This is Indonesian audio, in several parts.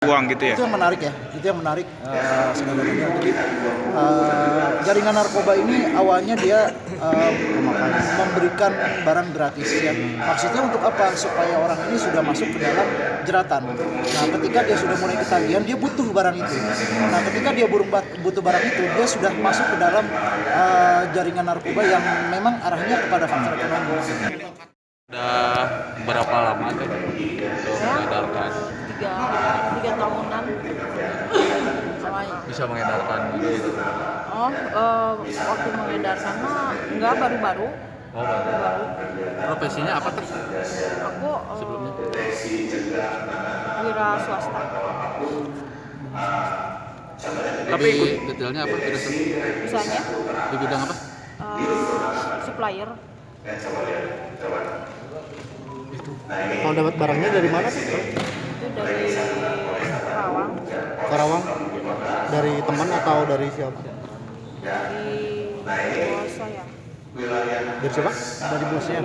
uang gitu ya? Itu yang menarik ya, itu yang menarik sebenarnya. Jadi jaringan narkoba ini awalnya dia memberikan barang gratis ya. Maksudnya untuk apa? Supaya orang ini sudah masuk ke dalam jeratan. Nah, ketika dia sudah mulai ketagihan, dia butuh barang itu. Nah, ketika dia butuh barang itu, dia sudah masuk ke dalam jaringan narkoba yang memang arahnya kepada faktor ekonomi. Udah berapa lama tuh untuk mengedarkan? tiga tahunan Bisa mengedarkan gitu? waktu mengedarkan mah enggak baru-baru. Oh, baru. Profesinya apa tuh? Aku Sebelumnya? wira swasta. Tapi detailnya apa? Misalnya Di bidang apa? supplier. Kalau dapat barangnya dari mana sih? Itu dari Karawang, Karawang? Dari teman atau dari siapa? dari bos saya. Dari siapa? Dari bosnya.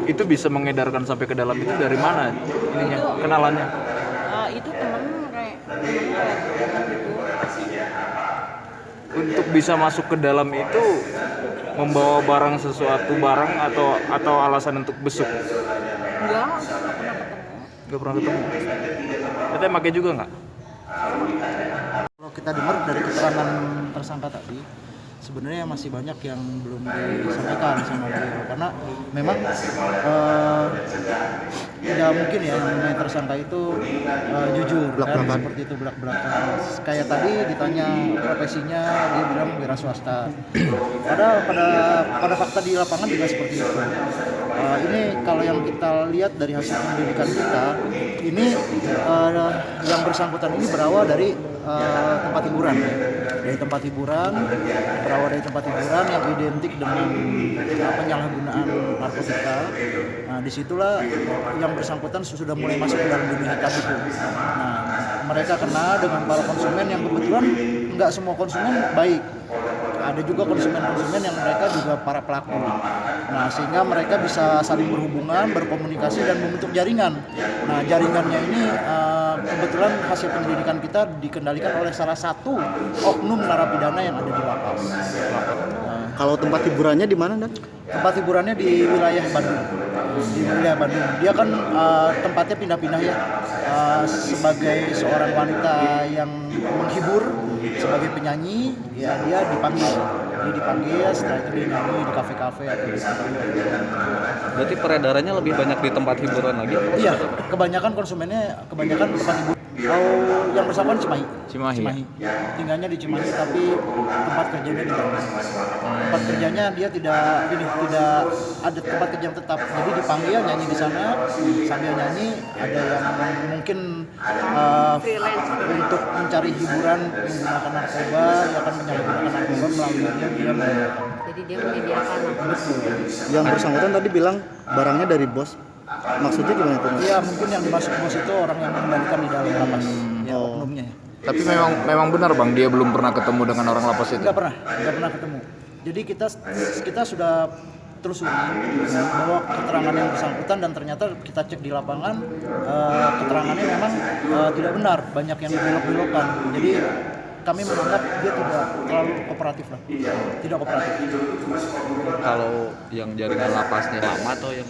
Itu bisa mengedarkan sampai ke dalam itu dari mana? Ininya, kenalannya? Itu temen kayak gitu. Untuk bisa masuk ke dalam itu membawa barang sesuatu barang atau alasan untuk besuk? Enggak pernah ketemu. Gak pernah ketemu. Katanya pakai juga nggak? Kalau kita dengar dari keterangan tersangka tadi, sebenarnya masih banyak yang belum disampaikan sama beliau karena memang tidak mungkin ya namanya tersangka itu jujur kan, seperti itu belak-belakan. Kayak tadi ditanya profesinya, dia bilang wira swasta. Padahal pada fakta di lapangan juga seperti itu. Ini kalau yang kita lihat dari hasil penyelidikan kita, ini yang bersangkutan ini berawal dari tempat hiburan ya. Berawal dari tempat hiburan yang identik dengan penyalahgunaan narkotika. Nah, disitulah yang bersangkutan sudah mulai masuk ke dalam dunia hitam itu. Nah, mereka kenal dengan para konsumen yang kebetulan nggak semua konsumen baik. Ada juga konsumen-konsumen yang mereka juga para pelaku. Nah, sehingga mereka bisa saling berhubungan, berkomunikasi dan membentuk jaringan. Nah, jaringannya ini kebetulan hasil penyelidikan kita dikendalikan oleh salah satu oknum narapidana yang ada di lapas. Kalau tempat hiburannya di mana, Dan? Tempat hiburannya di wilayah Bandung. Dia kan tempatnya pindah-pindah ya. Sebagai seorang wanita yang menghibur, sebagai penyanyi, ya dia dipanggil. Setelah itu dia nyanyi di kafe-kafe atau di Berarti peredarannya lebih banyak di tempat hiburan lagi? Iya, kebanyakan tempat hiburan. Kalau yang bersangkutan Cimahi. Tinggalnya di Cimahi tapi tempat kerjanya di Bandung. Tempat kerjanya dia tidak ada tempat kerja yang tetap. Jadi dipanggil nyanyi di sana, sambil nyanyi ada yang mungkin untuk mencari hiburan menggunakan narkoba, dia akan menyalahgunakan narkoba melalui dia menggunakan. Jadi dia menyediakan. Yang bersangkutan tadi bilang barangnya dari bos. Maksudnya gimana tuh? Iya, mungkin yang dimaksud bos itu orang yang mengendalikan di dalam lapas. Ya, oknumnya. Tapi memang benar Bang, dia belum pernah ketemu dengan orang lapas itu? Nggak pernah ketemu. Jadi kita sudah telusuri bahwa keterangan yang bersangkutan dan ternyata kita cek di lapangan keterangannya memang tidak benar, banyak yang dibelok-belokkan. Jadi kami menganggap dia tidak terlalu kooperatif lah, tidak kooperatif. Kalau yang jaringan lapasnya lama atau yang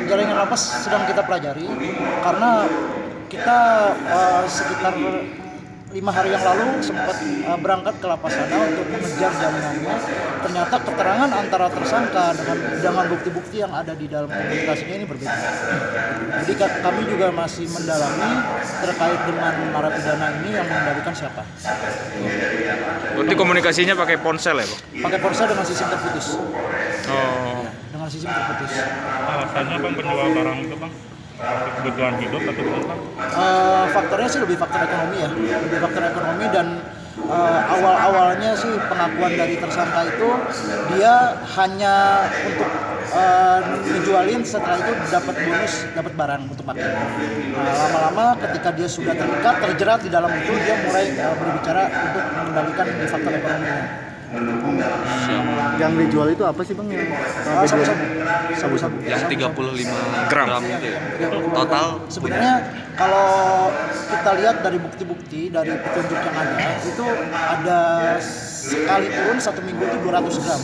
Jaringan lapas sedang kita pelajari karena kita sekitar 5 hari yang lalu sempat berangkat ke lapas sana untuk mengejar jaringannya. Ternyata keterangan antara tersangka dengan bukti-bukti yang ada di dalam komunikasinya ini berbeda. Jadi kami juga masih mendalami terkait dengan narapidana ini yang mengendalikan siapa. Berarti komunikasinya pakai ponsel ya Bang? Pakai ponsel dengan sistem terputus. Oh. Dengan sistem terputus. Alasannya Bang penjual barang itu Bang? Kebutuhan hidup atau gimana? Faktornya sih lebih faktor ekonomi ya, dan awalnya sih pengakuan dari tersangka itu dia hanya untuk ngejualin, setelah itu dapat bonus, dapat barang untuk pakai. Lama-lama ketika dia sudah terikat, terjerat di dalam itu, dia mulai berbicara untuk mengendalikan di faktor ekonominya. Yang dijual itu apa sih bang? Yang sabu-sabu. Yang 35 Gram. gram itu ya. Total Sebenarnya kalau kita lihat dari bukti-bukti dari petunjuk yang ada itu ada sekali turun 1 minggu itu 200 gram.